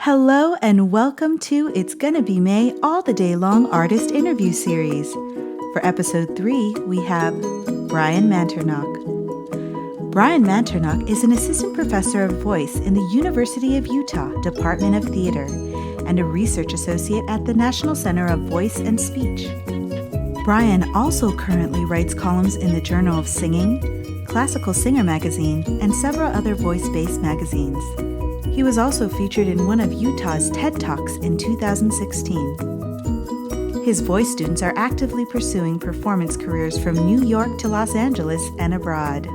Hello and welcome to It's Gonna Be May All the Day Long Artist Interview Series. For episode 3, we have Brian Manternach. Brian Manternach is an assistant professor of voice in the University of Utah Department of Theater and a research associate at the National Center of Voice and Speech. Brian also currently writes columns in the Journal of Singing, Classical Singer magazine, and several other voice-based magazines. He was also featured in one of Utah's TED Talks in 2016. His voice students are actively pursuing performance careers from New York to Los Angeles and abroad.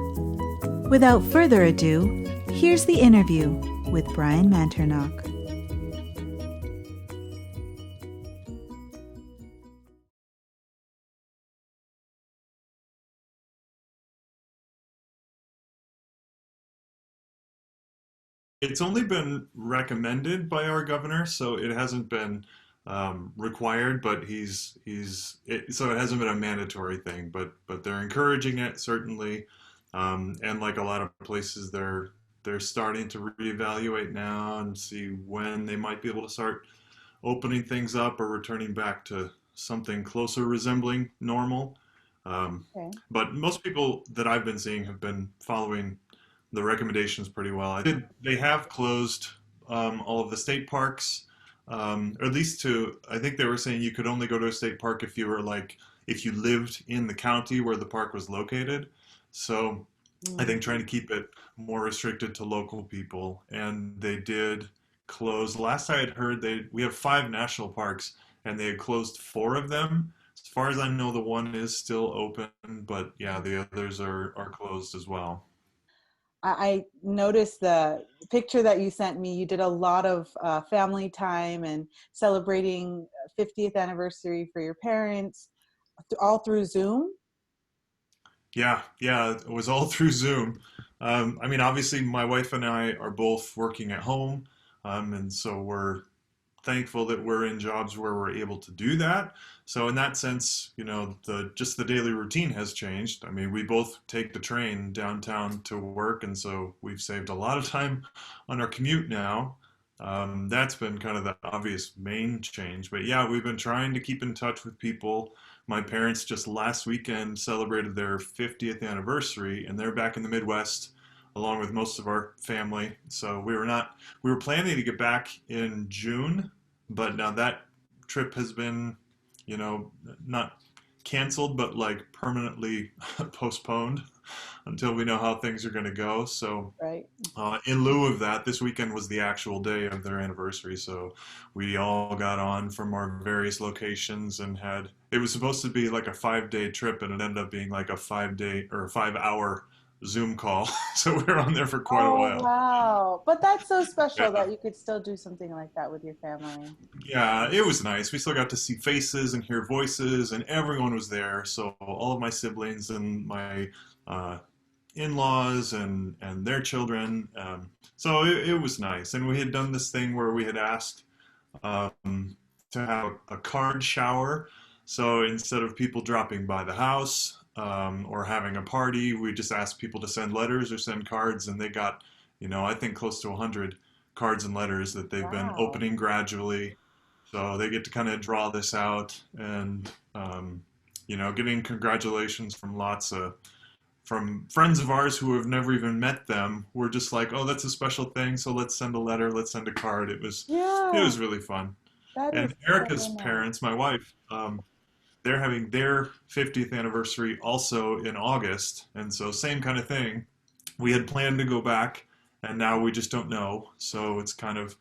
Without further ado, here's the interview with Brian Manternach. It's only been recommended by our governor, so it hasn't been required. But so it hasn't been a mandatory thing. But they're encouraging it certainly, and like a lot of places, they're starting to reevaluate now and see when they might be able to start opening things up or returning back to something closer resembling normal. Um, Okay. but most people that I've been seeing have been following the recommendations pretty well. They have closed all of the state parks, or at least I think they were saying you could only go to a state park if if you lived in the county where the park was located. So I think trying to keep it more restricted to local people. And they did close, last I had heard, we have 5 national parks and they had closed 4 of them. As far as I know, the one is still open, but yeah, the others are closed as well. I noticed the picture that you sent me. You did a lot of family time and celebrating 50th anniversary for your parents, all through Zoom. Yeah, it was all through Zoom. I mean, obviously, my wife and I are both working at home, and so we're thankful that we're in jobs where we're able to do that. So in that sense, the daily routine has changed. I mean, we both take the train downtown to work, and so we've saved a lot of time on our commute now. That's been kind of the obvious main change. But yeah, we've been trying to keep in touch with people. My parents just last weekend celebrated their 50th anniversary, and they're back in the Midwest along with most of our family. So we were planning to get back in June, but now that trip has been, you know, not canceled, but like permanently postponed until we know how things are going to go. So Right. in lieu of that, this weekend was the actual day of their anniversary. So we all got on from our various locations and it was supposed to be like a 5-day trip and it ended up being like a 5-day or a 5-hour Zoom call. So we were on there for quite a Oh, while. wow. But that's so Yeah. special that you could still do something like that with your family. Yeah, it was nice. We still got to see faces and hear voices, and everyone was there. So all of my siblings and my uh, in-laws and their children. So it was nice. And we had done this thing where we had asked to have a card shower. So instead of people dropping by the house or having a party, we just asked people to send letters or send cards, and they got, I think close to 100 cards and letters that they've been Wow. opening gradually. So they get to kind of draw this out and, getting congratulations from from friends of ours who have never even met them. We're just like, oh, that's a special thing, so let's send a letter, let's send a card. It Yeah, was really fun. that is And Erica's so nice. parents, my wife, they're having their 50th anniversary also in August, and so same kind of thing. We had planned to go back, and now we just don't know. So it's kind of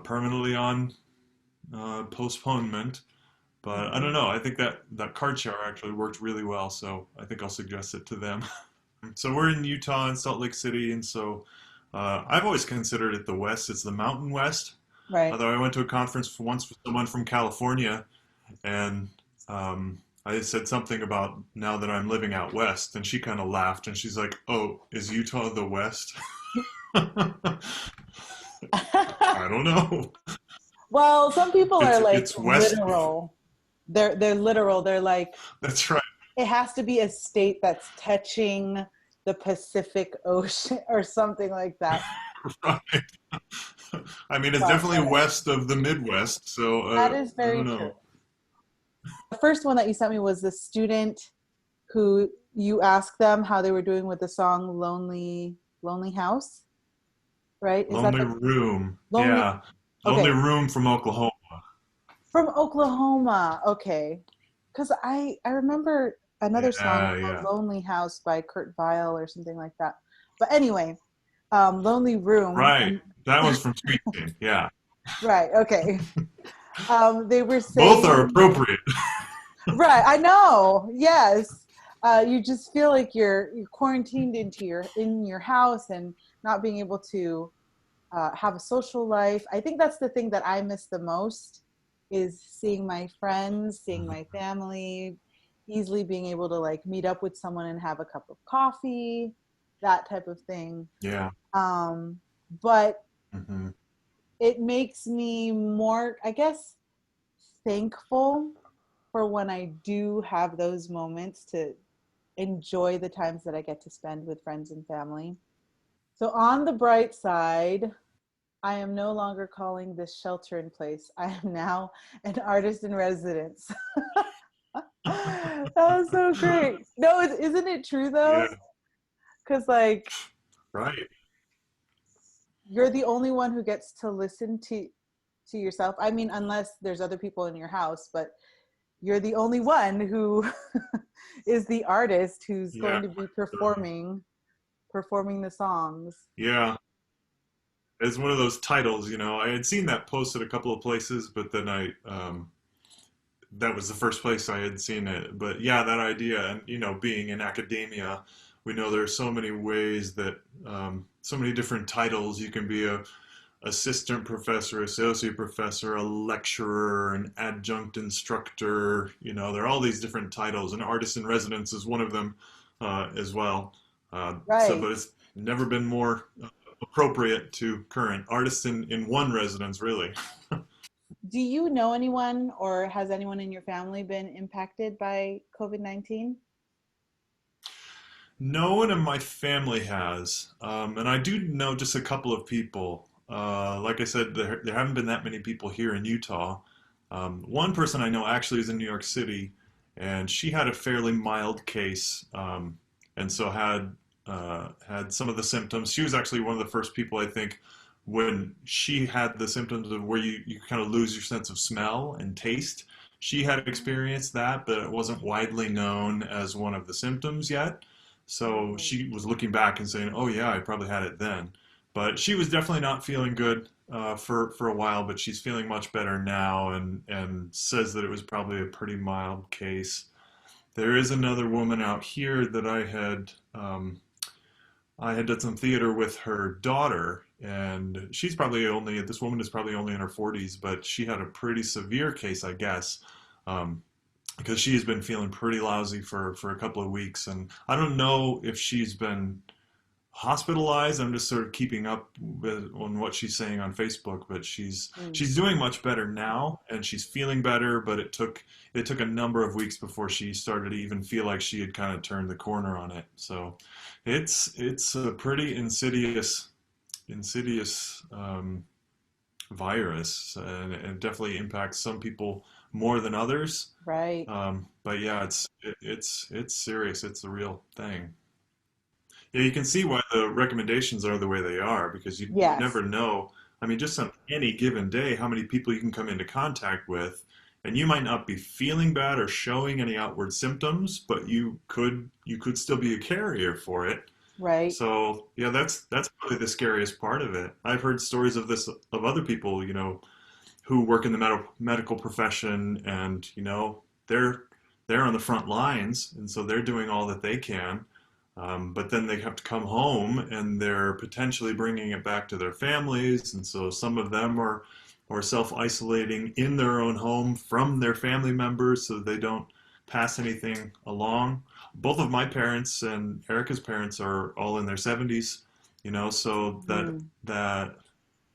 permanently on postponement. But I don't Mhm. know. I think that card shower actually worked really well, so I think I'll suggest it to them. So we're in Utah and Salt Lake City, and so I've always considered it the West. It's the Mountain West. Right. Although I went to a conference once with someone from California, and I said something about now that I'm living out west, and she kind of laughed, and she's like, "Oh, is Utah the West?" I don't know. Well, some people are like It's west of. literal. They're literal. They're like, That's right. it has to be a state that's touching the Pacific Ocean or something like that. Right. I mean, it's Well, definitely west of the Midwest, so that is I very don't true. know. The first one that you sent me was the student who you asked them how they were doing with the song Lonely House, right? Is that Lonely the Room. Lonely? Yeah. Lonely Okay, Room from Oklahoma. from Oklahoma. Okay, because I remember another song Yeah, called yeah. Lonely House by Kurt Vile or something like that. But anyway, Lonely Room Right. and That one's from Sweet Teen. Yeah. right, okay. They were Both are saying appropriate. right, I know. Yes. You just feel like you're quarantined in your house and not being able to have a social life. I think that's the thing that I miss the most is seeing my friends, seeing my family, easily being able to like meet up with someone and have a cup of coffee, that type of thing. Yeah. Um, but Hmm. it makes me more, I guess, thankful for when I do have those moments to enjoy the times that I get to spend with friends and family. So, on the bright side, I am no longer calling this shelter in place. I am now an artist in residence. That was so great. No, isn't it true though? Yeah. Because, like, Right. you're the only one who gets to listen to yourself. I mean, unless there's other people in your house, but you're the only one who is the artist who's Yeah. going to be So, performing the songs. yeah. It's one of those titles, I had seen that posted a couple of places, but then that was the first place I had seen it. But yeah, that idea, and being in academia, we know there are so many ways that, so many different titles. You can be a assistant professor, associate professor, a lecturer, an adjunct instructor. There are all these different titles, and artist in residence is one of them as well. Right. But it's never been more appropriate to current artists in one residence, really. Do you know anyone or has anyone in your family been impacted by COVID-19? No one in my family has, and I do know just a couple of people. Like I said, there haven't been that many people here in Utah. One person I know actually is in New York City, and she had a fairly mild case, and so had some of the symptoms. She was actually one of the first people, I think, when she had the symptoms of where you kind of lose your sense of smell and taste. She had experienced that, but it wasn't widely known as one of the symptoms yet. So Oh, she was looking back and saying, "Oh yeah, I probably had it then." But she was definitely not feeling good for a while. But she's feeling much better now, and says that it was probably a pretty mild case. There is another woman out here that I had done some theater with her daughter, and this woman is probably only in her 40s, but she had a pretty severe case, I guess. Um, because she's been feeling pretty lousy for a couple of weeks, and I don't know if she's been hospitalized. I'm just sort of keeping up on what she's saying on Facebook, but she's mm. she's doing much better now, and she's feeling better. But it took a number of weeks before she started to even feel like she had kind of turned the corner on it. So it's a pretty insidious virus, and it definitely impacts some people more than others. Right. But yeah, it's serious. It's a real thing. Yeah, you can see why the recommendations are the way they are, because you Yes. never know. I mean, just on any given day, how many people you can come into contact with, and you might not be feeling bad or showing any outward symptoms, but you could still be a carrier for it. Right. So yeah, that's probably the scariest part of it. I've heard stories of this of other people, who work in the medical profession, and they're on the front lines, and so they're doing all that they can. But then they have to come home, and they're potentially bringing it back to their families, and so some of them are self-isolating in their own home from their family members, so they don't pass anything along. Both of my parents and Erica's parents are all in their 70s, so that Mm. that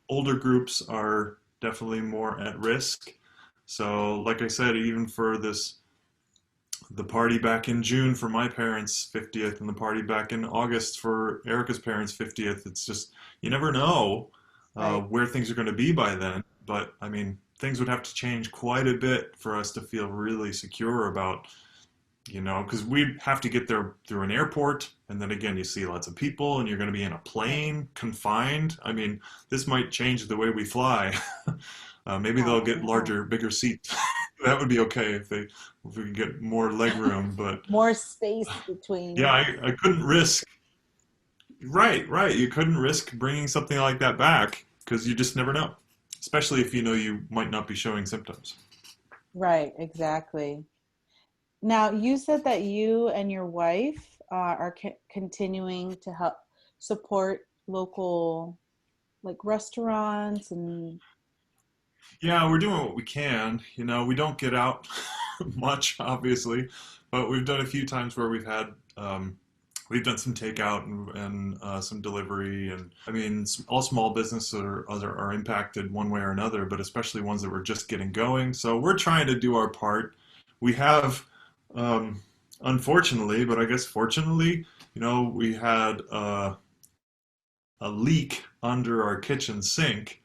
older groups are definitely more at risk. So, like I said, even for this the party back in June for my parents' 50th and the party back in August for Erica's parents' 50th. It's just, you never know Right. where things are going to be by then. But I mean, things would have to change quite a bit for us to feel really secure about, because we'd have to get there through an airport. And then again, you see lots of people and you're going to be in a Right. plane confined. I mean, this might change the way we fly. Maybe I they'll don't get know. larger, bigger seats. That would be okay if we could get more leg room. But More space yeah, between. I couldn't risk. Right, right. You couldn't risk bringing something like that back because you just never know, especially if you know you might not be showing symptoms. Right, exactly. Now, you said that you and your wife are continuing to help support local, like restaurants and. Yeah, we're doing what we can. We don't get out much, obviously, but we've done a few times where we've done some takeout and some delivery, and I mean, all small businesses are impacted one way or another, but especially ones that were just getting going. So we're trying to do our part. We have, um, unfortunately, but I guess fortunately, we had a leak under our kitchen sink,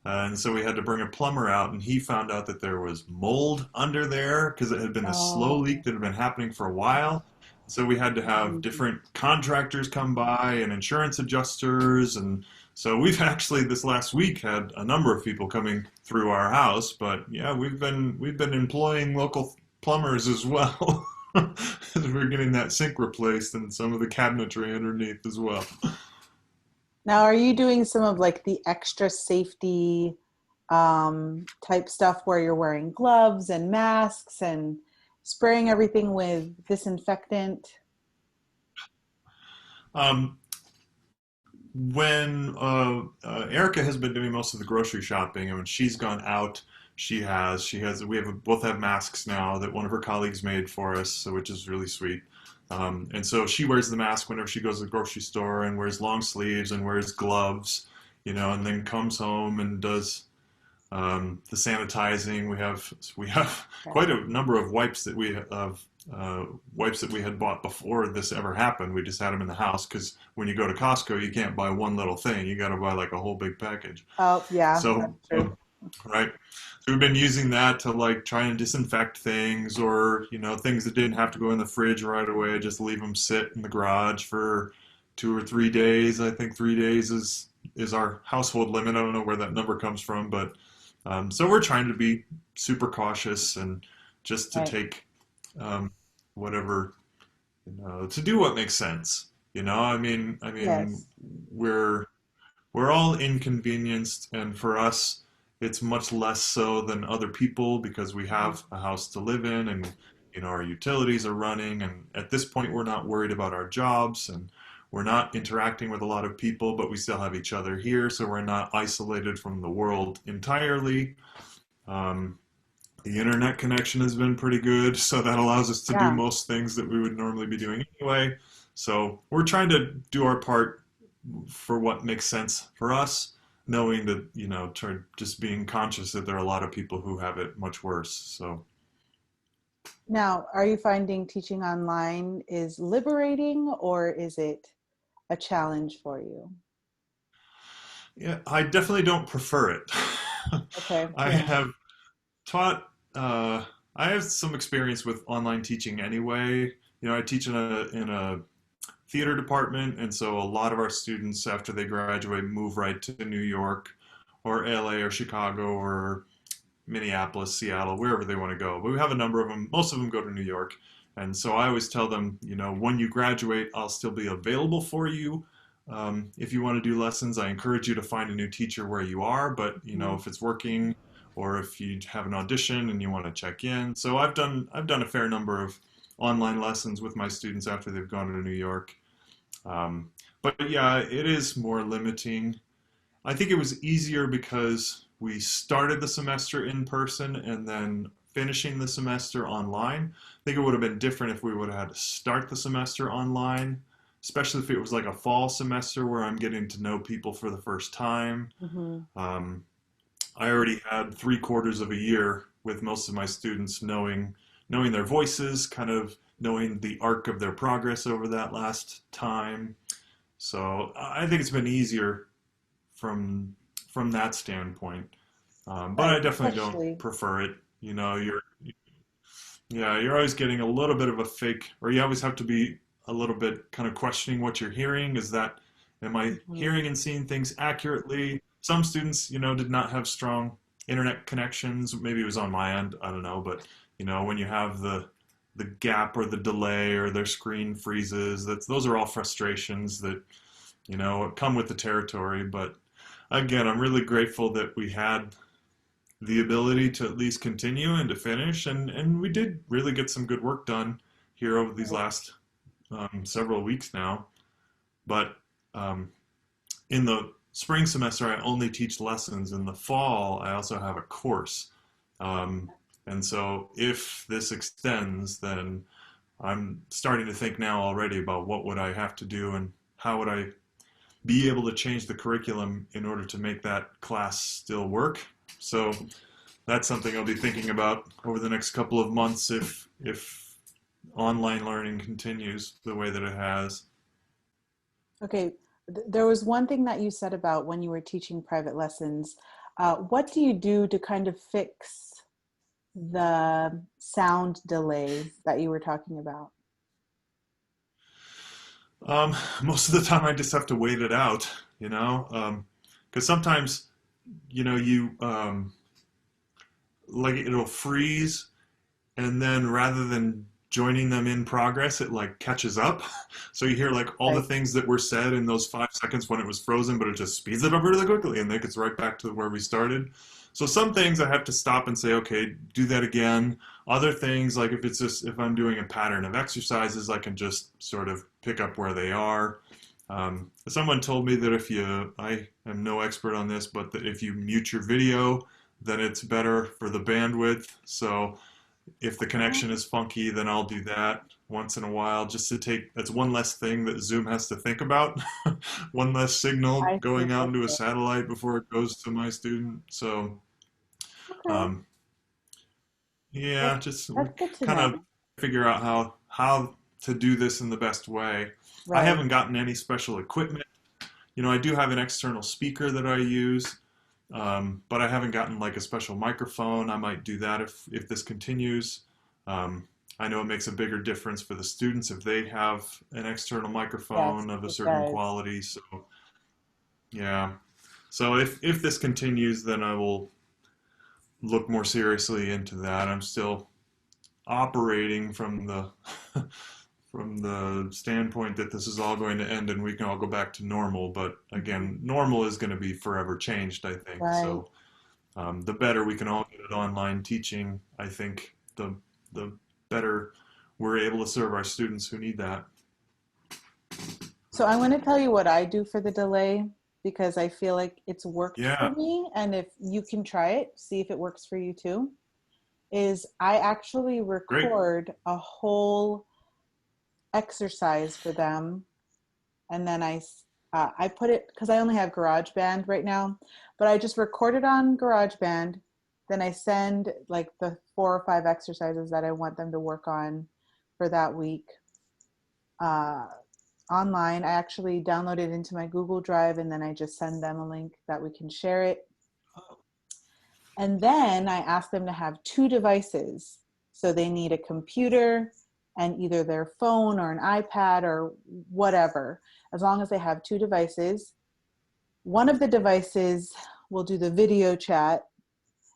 and so we had to bring a plumber out, and he found out that there was mold under there because it had been a slow Oh. leak that had been happening for a while. So we had to have Mhm. different contractors come by and insurance adjusters. And so we've actually this last week had a number of people coming through our house. But yeah, we've been employing local plumbers as well. As we're getting that sink replaced and some of the cabinetry underneath as well. Now, are you doing some of like the extra safety type stuff where you're wearing gloves and masks and spraying everything with disinfectant? Um, when Erica has been doing most of the grocery shopping, and when she's gone out, she has we have both have masks now that one of her colleagues made for us, so which is really sweet. And so she wears the mask whenever she goes to the grocery store and wears long sleeves and wears gloves, and then comes home and does the sanitizing. We have Okay. quite a number of wipes that we had bought before this ever happened. We just had them in the house because when you go to Costco, you can't buy one little thing. You got to buy like a whole big package. Oh, yeah, So, that's true. right. So we've been using that to like try and disinfect things, or things that didn't have to go in the fridge right away. Just leave them sit in the garage for 2 or 3 days. I think 3 days is our household limit. I don't know where that number comes from, but so we're trying to be super cautious and just to Right. take um, whatever, to do what makes sense. I mean, Yes. we're we're all inconvenienced, and for us, it's much less so than other people because we Mhm. have a house to live in, and our utilities are running, and at this point, we're not worried about our jobs, and we're not interacting with a lot of people, but we still have each other here, so we're not isolated from the world entirely. Um, the internet connection has been pretty good, so that allows us to do Yeah. most things that we would normally be doing anyway. So we're trying to do our part for what makes sense for us, knowing that, just being conscious that there are a lot of people who have it much worse. So, Now, are you finding teaching online is liberating or is it a challenge for you? yeah, I definitely don't prefer it. Okay. I Yeah. have taught, I have some experience with online teaching anyway. I teach in a theater department, and so a lot of our students, after they graduate, move right to New York or LA or Chicago or Minneapolis, Seattle, wherever they want to go. But we have a number of them. Most of them go to New York. And so I always tell them, when you graduate, I'll still be available for you. If you want to do lessons, I encourage you to find a new teacher where you are. But Mhm. if it's working, or if you have an audition and you want to check in, so I've done a fair number of online lessons with my students after they've gone to New York. Um, but yeah, it is more limiting. I think it was easier because we started the semester in person and then finishing the semester online. I think it would have been different if we would have had to start the semester online, especially if it was like a fall semester where I'm getting to know people for the first time. Mhm. Um, I already had 3/4 of a year with most of my students knowing their voices, kind of knowing the arc of their progress over that last time. So I think it's been easier from that standpoint. But I Right, definitely don't especially. prefer it. You know, you're always getting a little bit of a fake, or you always have to be a little bit kind of questioning what you're hearing. Am I Mhm. hearing and seeing things accurately? Some students, did not have strong internet connections. Maybe it was on my end. I don't know. But, when you have the gap or the delay or their screen freezes, those are all frustrations that, come with the territory. But again, I'm really grateful that we had the ability to at least continue and to finish. And we did really get some good work done here over these last several weeks now. But um, in the spring semester, I only teach lessons. In the fall, I also have a course. Um, and so if this extends, then I'm starting to think now already about what would I have to do and how would I be able to change the curriculum in order to make that class still work. So that's something I'll be thinking about over the next couple of months if online learning continues the way that it has. Okay, there was one thing that you said about when you were teaching private lessons. What do you do to kind of fix the sound delay that you were talking about? Most of the time, I just have to wait it out, because sometimes, you like it'll freeze, and then rather than joining them in progress, it like catches up. So you hear like all the Right. things that were said in those 5 seconds when it was frozen, but it just speeds it up really quickly and then it gets right back to where we started. So some things I have to stop and say, okay, do that again. Other things, like if I'm doing a pattern of exercises, I can just sort of pick up where they are. Someone told me that I am no expert on this, but that if you mute your video, then it's better for the bandwidth. So if the connection is funky, then I'll do that once in a while just to that's one less thing that Zoom has to think about. One less signal I see. going out into a Okay. satellite before it goes to my student. So, Okay. um, yeah, Well, just we that's good to kind know. of figure out how to do this in the best way. I Right. haven't gotten any special equipment. I do have an external speaker that I use, but I haven't gotten like a special microphone. I might do that if this continues. Um, I know it makes a bigger difference for the students if they have an external Yes, microphone of a it certain does. quality. So yeah. So if this continues, then I will look more seriously into that. I'm still operating from the from the standpoint that this is all going to end and we can all go back to normal. But Mhm. again, normal is going to be forever changed, I think. Right. So the better we can all get at online teaching, I think the better we're able to serve our students who need that. So I'm going to tell you what I do for the delay because I feel like it's worked for Yeah, me. And if you can try it, see if it works for you too, is I actually great. record a whole exercise for them. And then I put it, because I only have GarageBand right now, but I just record it on GarageBand. Then I send like the 4 or 5 exercises that I want them to work on for that week. Uh, Online. I actually download it into my Google Drive and then I just send them a link that we can share it. And then I ask them to have 2 devices. So they need a computer and either their phone or an iPad or whatever. As long as they have 2 devices, one of the devices will do the video chat.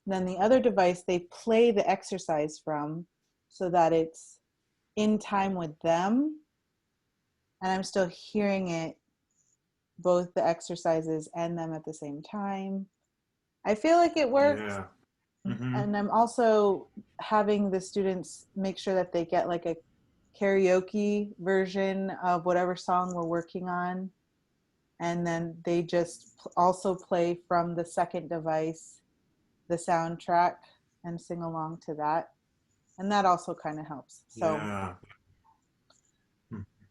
Then the other device they play the exercise from so that it's in time with them and I'm still hearing it, both the exercises and them at the same time. I feel like it works. Yeah. Hmm. And I'm also having the students make sure that they get like a karaoke version of whatever song we're working on. And then they just also play from the second device the soundtrack and sing along to that. And that also kind of helps. So Yeah.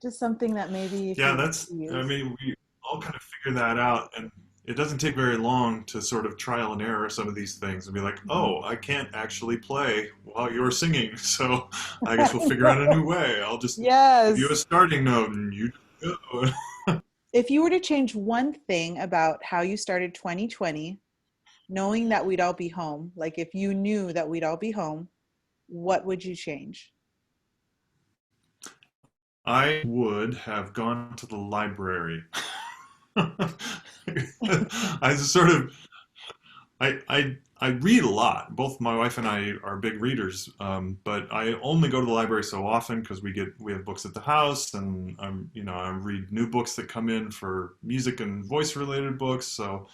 just something that maybe if Yeah, you want that's, to I use. mean, we all kind of figure that out. And it doesn't take very long to sort of trial and error some of these things and be like, oh, I can't actually play while you're singing, so I guess we'll figure out a new way. I'll just give you a Yes. starting note and you go. If you were to change one thing about how you started 2020, knowing that we'd all be home, like if you knew that we'd all be home, what would you change? I would have gone to the library. I sort of I read a lot. Both my wife and I are big readers, but I only go to the library so often because we have books at the house, and I read new books that come in for music and voice related books. So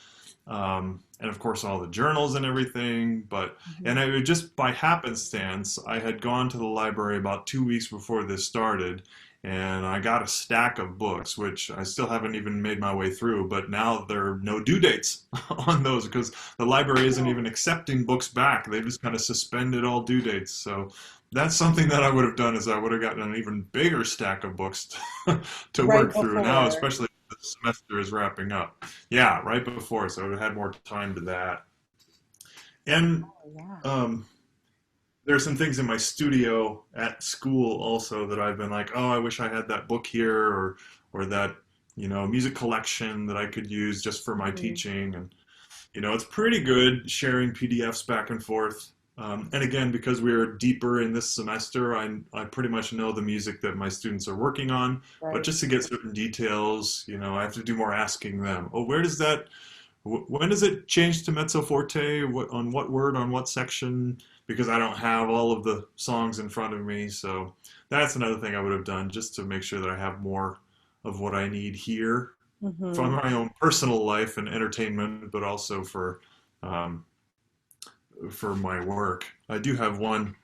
and of course all the journals and everything. But Mhm. and I would just by happenstance, I had gone to the library about 2 weeks before this started, and I got a stack of books, which I still haven't even made my way through. But now there are no due dates on those because the library isn't even accepting books back. They just kind of suspended all due dates. So that's something that I would have done is I would have gotten an even bigger stack of books to Right work through now, before. especially the semester is wrapping up. Yeah, right before, so I would have had more time to that. And Oh, yeah. um, there's some things in my studio at school also that I've been like, oh, I wish I had that book here, or that music collection that I could use just for my Mhm. teaching. And it's pretty good sharing PDFs back and forth. And again, because we're deeper in this semester, I pretty much know the music that my students are working on. But Right. just to get certain details, I have to do more asking them. Oh, where does that? When does it change to mezzo forte? On what word? On what section? Because I don't have all of the songs in front of me. So that's another thing I would have done just to make sure that I have more of what I need here for Hmm. my own personal life and entertainment, but also um, for my work. I do have one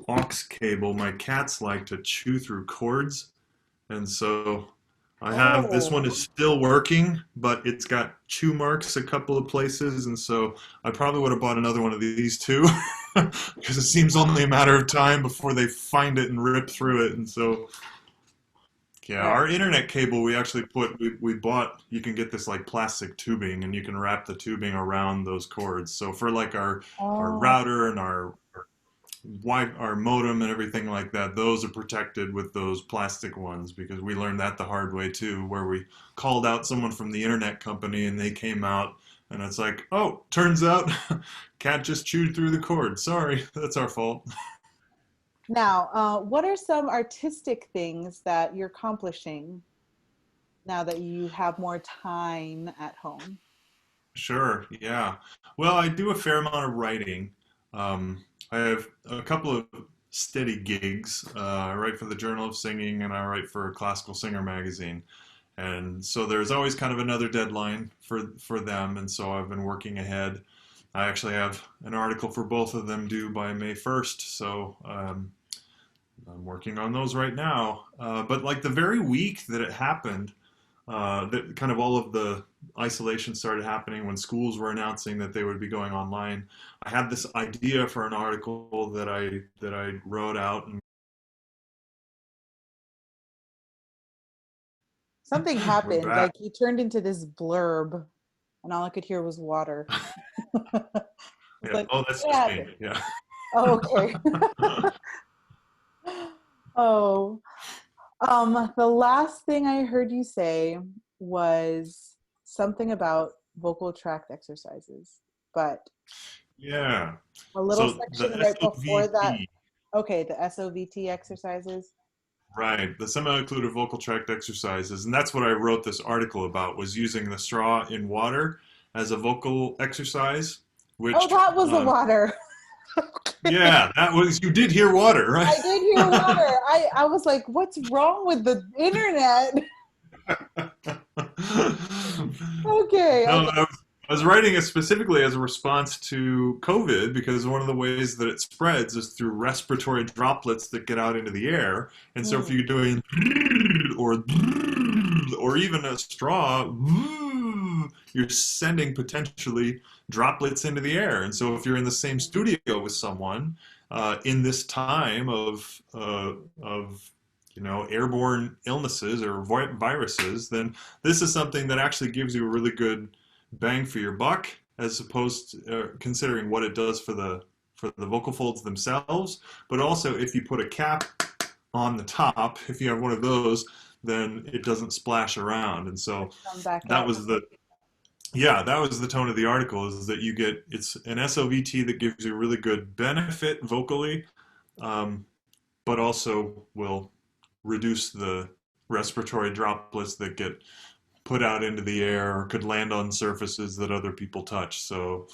aux cable. My cats like to chew through cords, and so I have this Oh, one is still working, but it's got chew marks a couple of places, and so I probably would have bought another one of these too, because it seems only a matter of time before they find it and rip through it, and so yeah, right. our internet cable we actually we bought. You can get this like plastic tubing, and you can wrap the tubing around those cords. So for like our Oh, router and our modem and everything like that, those are protected with those plastic ones because we learned that the hard way too, where we called out someone from the internet company and they came out and it's like, oh, turns out cat just chewed through the cord. Sorry, that's our fault. now, what are some artistic things that you're accomplishing now that you have more time at home? Sure, yeah. Well, I do a fair amount of writing. I have a couple of steady gigs. I write for the Journal of Singing and I write for a Classical Singer magazine. And so there's always kind of another deadline for them, and so I've been working ahead. I actually have an article for both of them due by May 1st, so I'm working on those right now. But like the very week that it happened, that kind of all of the isolation started happening when schools were announcing that they would be going online. I had this idea for an article that I wrote out and Something we're happened, back. like you turned into this blurb, and all I could hear was water. It's Yeah. like, Oh, that's what just me. happened? Yeah. Oh, okay. Oh, the last thing I heard you say was something about vocal tract exercises, but Yeah. a little So the section right before that. SOVT, Okay, the SOVT exercises. right, the semi-occluded vocal tract exercises, and that's what I wrote this article about, was using the straw in water as a vocal exercise, Oh, which, that was the water. yeah, that was, you did hear water, right? I did hear water. I was like, what's wrong with the internet? Okay, No, okay. I was writing it specifically as a response to COVID because one of the ways that it spreads is through respiratory droplets that get out into the air. And so if Mm, you're doing or or even a straw, you're sending potentially droplets into the air. And so if you're in the same studio with someone in this time of airborne illnesses or viruses, then this is something that actually gives you a really good bang for your buck, as opposed to considering what it does for the vocal folds themselves. But also, if you put a cap on the top, if you have one of those, then it doesn't splash around. And so Come back that up. was the yeah, that was the tone of the article, is that you get, it's an SOVT that gives you really good benefit vocally, um, but also will reduce the respiratory droplets that get put out into the air or could land on surfaces that other people touch. So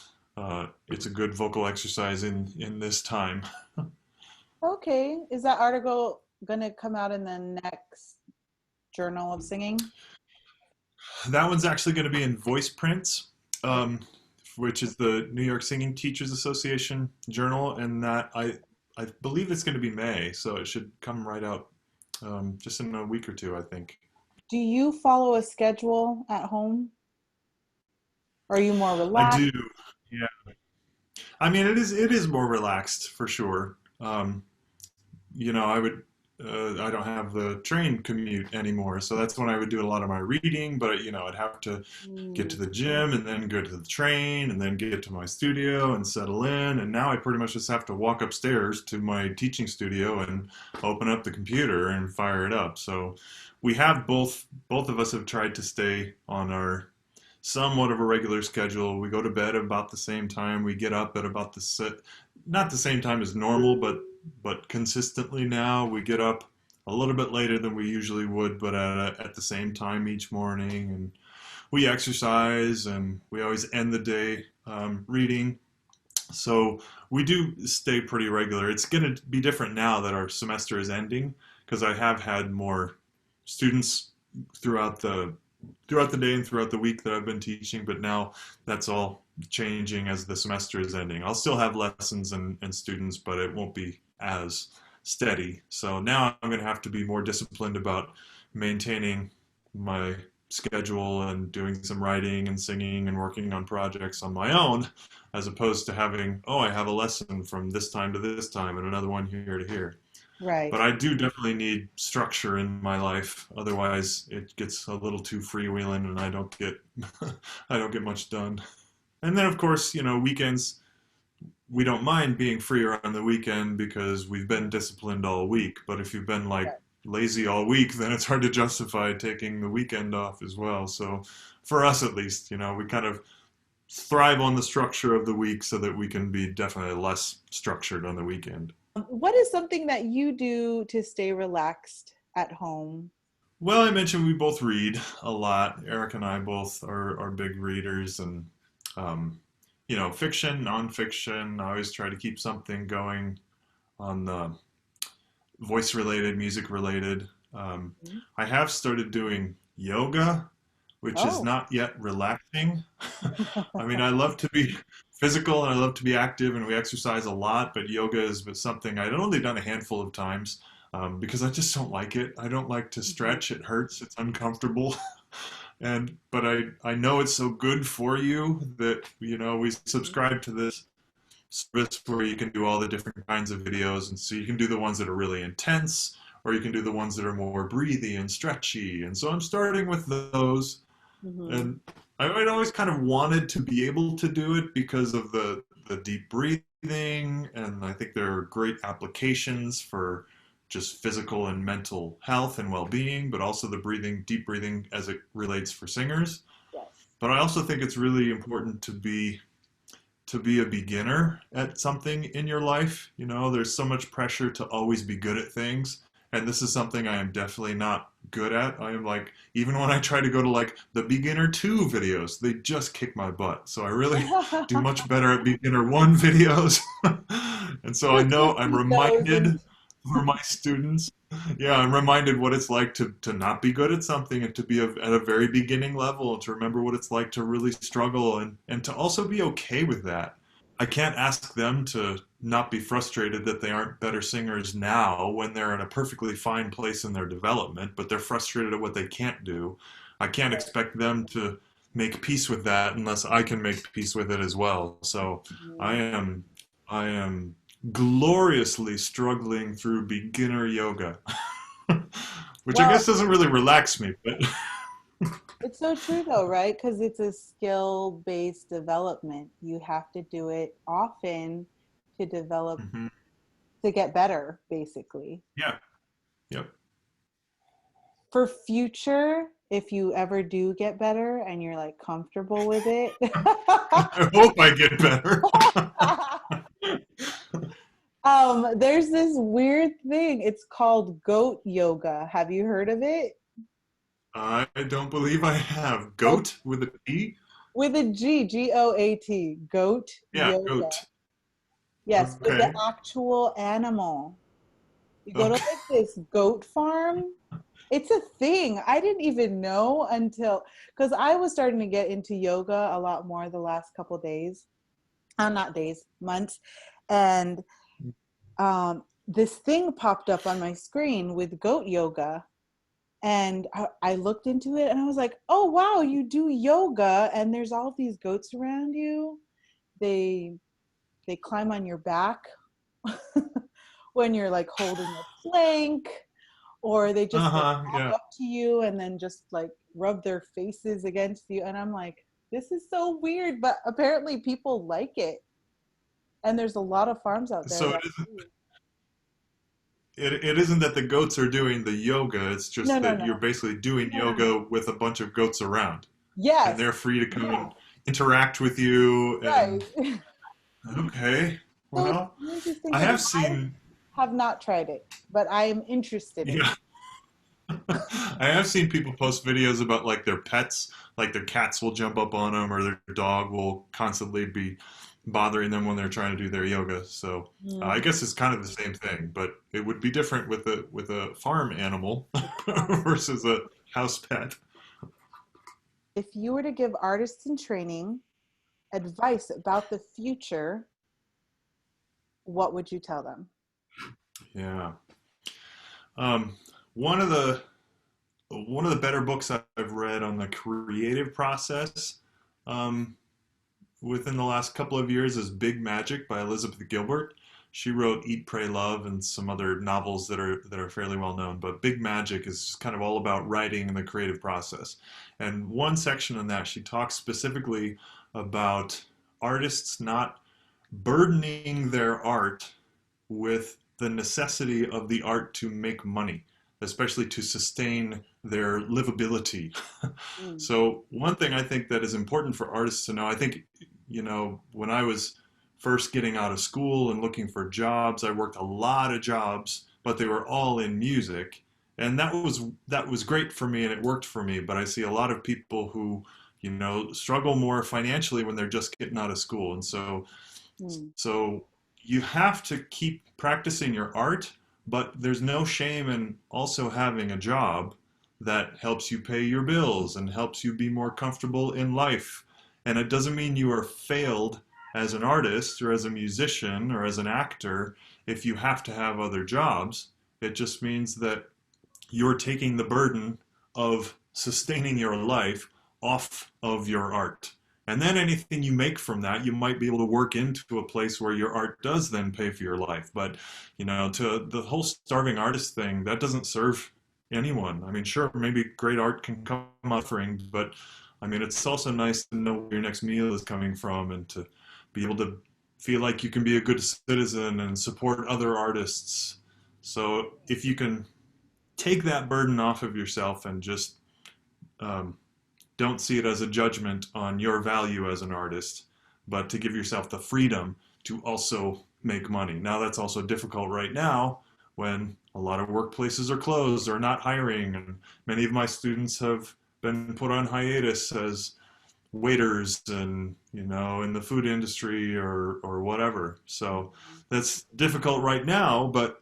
it's a good vocal exercise in this time. Okay. Is that article going to come out in the next Journal of Singing? That one's actually going to be in Voice Prints, which is the New York Singing Teachers Association journal, and that I believe it's going to be May, so it should come right out just in a week or two, I think. Do you follow a schedule at home? Or are you more I relaxed? do, yeah. I mean, it is more relaxed for sure. I would I don't have the train commute anymore, so that's when I would do a lot of my reading. But I'd have to get to Mm, the gym and then go to the train and then get to my studio and settle in. And now I pretty much just have to walk upstairs to my teaching studio and open up the computer and fire it up. So we have both of us have tried to stay on our somewhat of a regular schedule. We go to bed about the same time. We get up at about not the same time as normal, but consistently now. We get up a little bit later than we usually would, but at the same time each morning. And we exercise, and we always end the day reading. So we do stay pretty regular. It's going to be different now that our semester is ending, because I have had more students throughout the day and throughout the week that I've been teaching, but now that's all changing as the semester is ending. I'll still have lessons and students, but it won't be as steady. So now I'm going to have to be more disciplined about maintaining my schedule and doing some writing and singing and working on projects on my own, as opposed to having, oh, I have a lesson from this time to this time and another one here to here. right. But I do definitely need structure in my life. Otherwise, it gets a little too freewheeling, and I don't get I don't get much done. And then, of course, weekends, we don't mind being freer on the weekend because we've been disciplined all week. But if you've been like Right. lazy all week, then it's hard to justify taking the weekend off as well. So for us, at least, we kind of thrive on the structure of the week so that we can be definitely less structured on the weekend. What is something that you do to stay relaxed at home? Well, I mentioned we both read a lot. Eric and I both are big readers, and um, fiction, nonfiction. I always try to keep something going on the voice related, music related. Mhm. I have started doing yoga, which is Oh. not yet relaxing. I mean, I love to be physical and I love to be active, and we exercise a lot, but yoga is something I've only done a handful of times because I just don't like it. I don't like to Mhm. stretch. It hurts. It's uncomfortable. But I know it's so good for you that we subscribe to this service where you can do all the different kinds of videos, and so you can do the ones that are really intense, or you can do the ones that are more breathy and stretchy. And so I'm starting with those, Mhm. and I'd always kind of wanted to be able to do it because of the deep breathing, and I think there are great applications for just physical and mental health and well-being, but also the deep breathing as it relates for singers. Yes. But I also think it's really important to be a beginner at something in your life. There's so much pressure to always be good at things. And this is something I am definitely not good at. I am like, even when I try to go to like the beginner two videos, they just kick my butt. So I really do much better at beginner one videos. And so I Just know I'm repeat those and reminded for my students, yeah, I'm reminded what it's like to not be good at something, and to be at a very beginning level, and to remember what it's like to really struggle, and to also be okay with that. I can't ask them to not be frustrated that they aren't better singers now when they're in a perfectly fine place in their development, but they're frustrated at what they can't do. I can't expect them to make peace with that unless I can make peace with it as well. So I Mhm. am I am gloriously struggling through beginner yoga, which I Well, guess doesn't really relax me, but it's It's so true though, right? Because it's a skill-based development. You have to do it often to develop, Hmm. to get better, basically. Yeah. Yep. For future, if you ever do get better and you're like comfortable with it. I hope I get better. There's this weird thing. It's called goat yoga. Have you heard of it? I don't believe I have. Oh, Goat with a T? with a G, Goat, goat Yeah, yoga. goat. Yes, with the Okay. actual animal. You go to Okay. like this goat farm. It's a thing. I didn't even know until, because I was starting to get into yoga a lot more the last couple days. Not days, months. And this thing popped up on my screen with goat yoga. And I looked into it and I was like, oh, wow, you do yoga and there's all these goats around you. They they climb on your back when you're like holding a plank, or they just like Uh-huh. walk Yeah. up to you and then just like rub their faces against you. And I'm like, this is so weird, but apparently people like it. And there's a lot of farms out there So that do. it isn't that the goats are doing the yoga, it's No, just no, that you're no. basically doing No, no, no. yoga with a bunch of goats around. And Yes. they're free to come Yeah. and interact with you Right. and okay. So it's Well, an interesting I thing. have seen I have not tried it, but I am interested in it. yeah. I have seen people post videos about like their pets, like their cats will jump up on them or their dog will constantly be bothering them when they're trying to do their yoga. So I Mhm. guess it's kind of the same thing, but it would be different with a farm animal versus a house pet. If you were to give artists in training advice about the future, what would you tell them? Yeah. Um, one of the one of the better books I've read on the creative process um, within the last couple of years is Big Magic by Elizabeth Gilbert. She wrote Eat, Pray, Love and some other novels that are fairly well known. But Big Magic is kind of all about writing and the creative process. And one section in that she talks specifically about artists not burdening their art with the necessity of the art to make money, especially to sustain their livability. Mm. So one thing I think that is important for artists to know, I think, you know, when I was first getting out of school and looking for jobs, I worked a lot of jobs, but they were all in music. And that was great for me and it worked for me, but I see a lot of people who, you know, struggle more financially when they're just getting out of school. And Mm. so you have to keep practicing your art, but there's no shame in also having a job that helps you pay your bills and helps you be more comfortable in life. And it doesn't mean you are failed as an artist or as a musician or as an actor if you have to have other jobs. It just means that you're taking the burden of sustaining your life off of your art. And then anything you make from that, you might be able to work into a place where your art does then pay for your life. But, you know, to the whole starving artist thing, that doesn't serve anyone. I mean, sure, maybe great art can come offering, but I mean, it's also nice to know where your next meal is coming from and to be able to feel like you can be a good citizen and support other artists. So if you can take that burden off of yourself and just um, don't see it as a judgment on your value as an artist, but to give yourself the freedom to also make money. Now, that's also difficult right now when a lot of workplaces are closed or not hiring, and many of my students have been put on hiatus as waiters and you know in the food industry or whatever. So that's difficult right now, but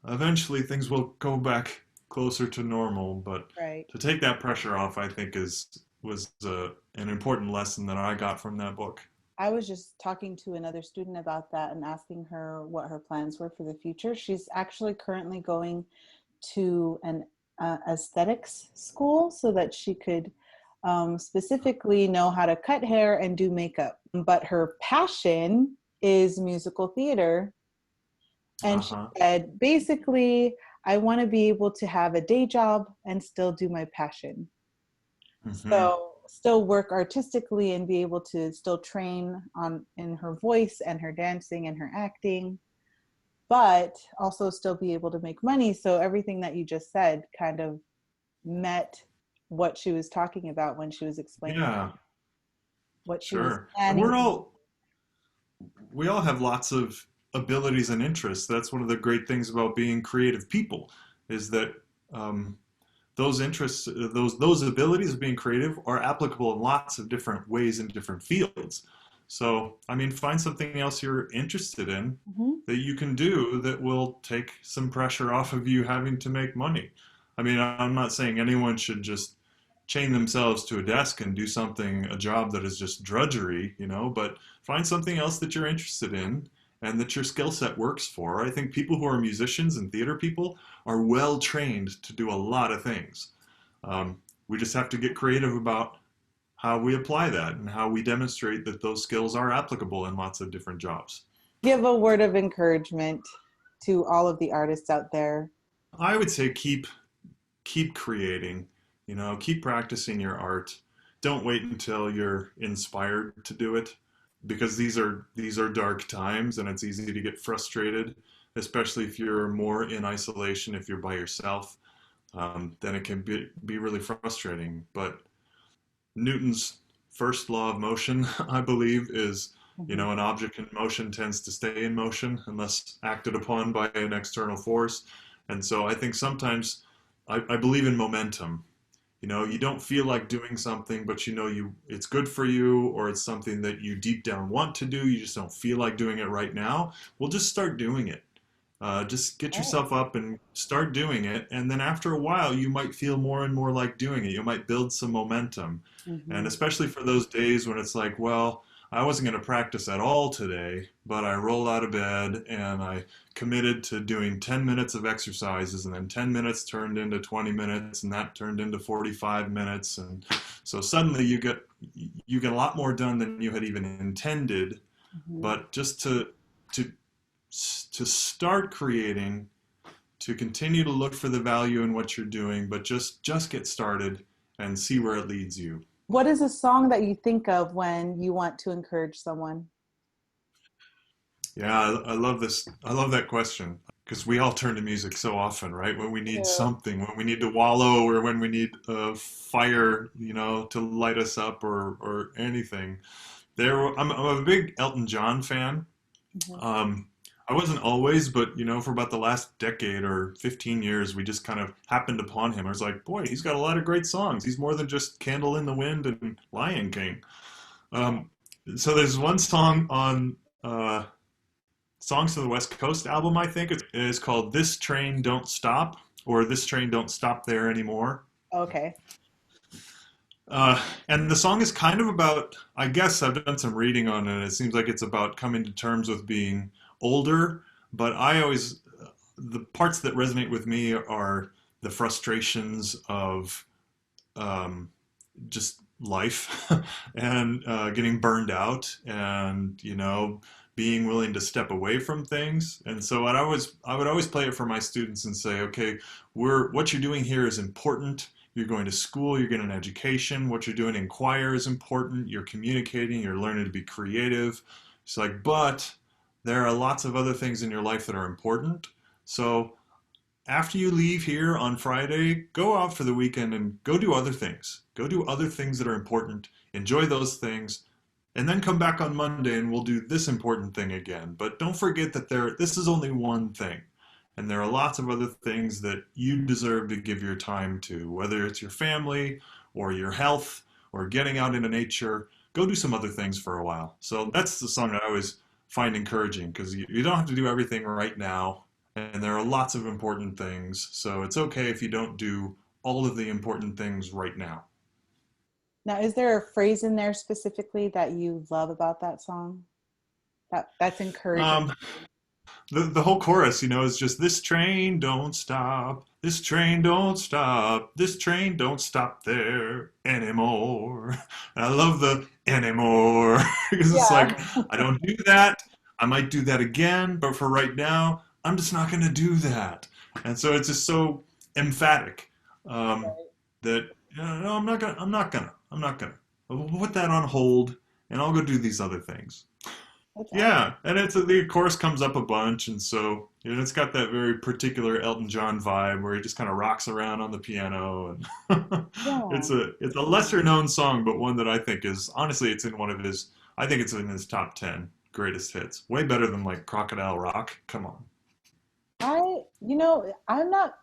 eventually things will go back closer to normal. But Right. to take that pressure off, I think is was an important lesson that I got from that book. I was just talking to another student about that and asking her what her plans were for the future. She's actually currently going to an aesthetics school so that she could specifically know how to cut hair and do makeup. But her passion is musical theater. And she Uh-huh. said, basically, I want to be able to have a day job and still do my passion. Hmm. So still work artistically and be able to still train on in her voice and her dancing and her acting, but also still be able to make money. So everything that you just said kind of met what she was talking about when she was explaining Yeah, what she was sure. And planning. we all have lots of abilities and interests. That's one of the great things about being creative people, is that um, those interests, those abilities of being creative are applicable in lots of different ways in different fields. So, I mean, find something else you're interested in Mhm. that you can do that will take some pressure off of you having to make money. I mean, I'm not saying anyone should just chain themselves to a desk and do something, a job that is just drudgery, but find something else that you're interested in and that your skill set works for. I think people who are musicians and theater people are well trained to do a lot of things. We just have to get creative about how we apply that and how we demonstrate that those skills are applicable in lots of different jobs. Give a word of encouragement to all of the artists out there. I would say keep creating, keep practicing your art. Don't wait until you're inspired to do it, because these are dark times and it's easy to get frustrated, especially if you're more in isolation, if you're by yourself. Then it can be really frustrating. But Newton's first law of motion, I believe, is, Mhm. an object in motion tends to stay in motion unless acted upon by an external force. And so I think sometimes I believe in momentum. You don't feel like doing something, but it's good for you, or it's something that you deep down want to do. You just don't feel like doing it right now. Well, just start doing it. Just get Oh, yourself up and start doing it, and then after a while, you might feel more and more like doing it. You might build some momentum, and mhm. especially for those days when it's like, well, I wasn't going to practice at all today, but I rolled out of bed and I committed to doing 10 minutes of exercises, and then 10 minutes turned into 20 minutes, and that turned into 45 minutes, and so suddenly you get a lot more done than you had even intended. Mhm. But just to to start creating, to continue to look for the value in what you're doing, but just get started and see where it leads you. What is a song that you think of when you want to encourage someone? Yeah, I love this. I love that question, because we all turn to music so often, right? When we need Yeah. something, when we need to wallow, or when we need a fire, to light us up, or anything. I'm a big Elton John fan. Mhm. Um, I wasn't always, but for about the last decade or 15 years, we just kind of happened upon him. I was like, boy, he's got a lot of great songs. He's more than just Candle in the Wind and Lion King. Um, so there's one song on Songs to the West Coast album, I think. It is called This Train Don't Stop, or This Train Don't Stop There Anymore. Okay. And the song is kind of about, I guess I've done some reading on it. It seems like it's about coming to terms with being older, but the parts that resonate with me are the frustrations of um, just life and getting burned out, and being willing to step away from things. And so I would always play it for my students and say, okay, what you're doing here is important. You're going to school, you're getting an education. What you're doing in choir is important. You're communicating, you're learning to be creative. It's like, but there are lots of other things in your life that are important. So after you leave here on Friday, go out for the weekend and go do other things. Go do other things that are important. Enjoy those things. And then come back on Monday and we'll do this important thing again. But don't forget that this is only one thing. And there are lots of other things that you deserve to give your time to, whether it's your family or your health or getting out into nature. Go do some other things for a while. So that's the song I always find encouraging, because you don't have to do everything right now. And there are lots of important things. So it's okay if you don't do all of the important things right now. Now, is there a phrase in there specifically that you love about that song? That's encouraging. Um, the whole chorus, is just this train don't stop, this train don't stop, this train don't stop there anymore. And I love the anymore because it's like, Yeah. I don't do that. I might do that again, but for right now, I'm just not going to do that. And so it's just so emphatic, um, that Yeah, no, I'm not gonna. We'll put that on hold, and I'll go do these other things. That's awesome. Yeah, and the chorus comes up a bunch, and so it's got that very particular Elton John vibe where he just kind of rocks around on the piano, and Yeah. it's a lesser known song, but one that I think is honestly it's in one of his I think it's in his top 10 greatest hits. Way better than like Crocodile Rock. Come on. I'm not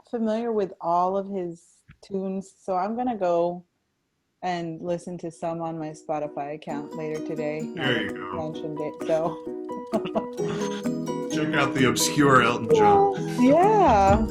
familiar with all of his tunes, so I'm gonna go and listen to some on my Spotify account later today now There that you you go. mentioned it. So, Check out the obscure Elton John. yeah.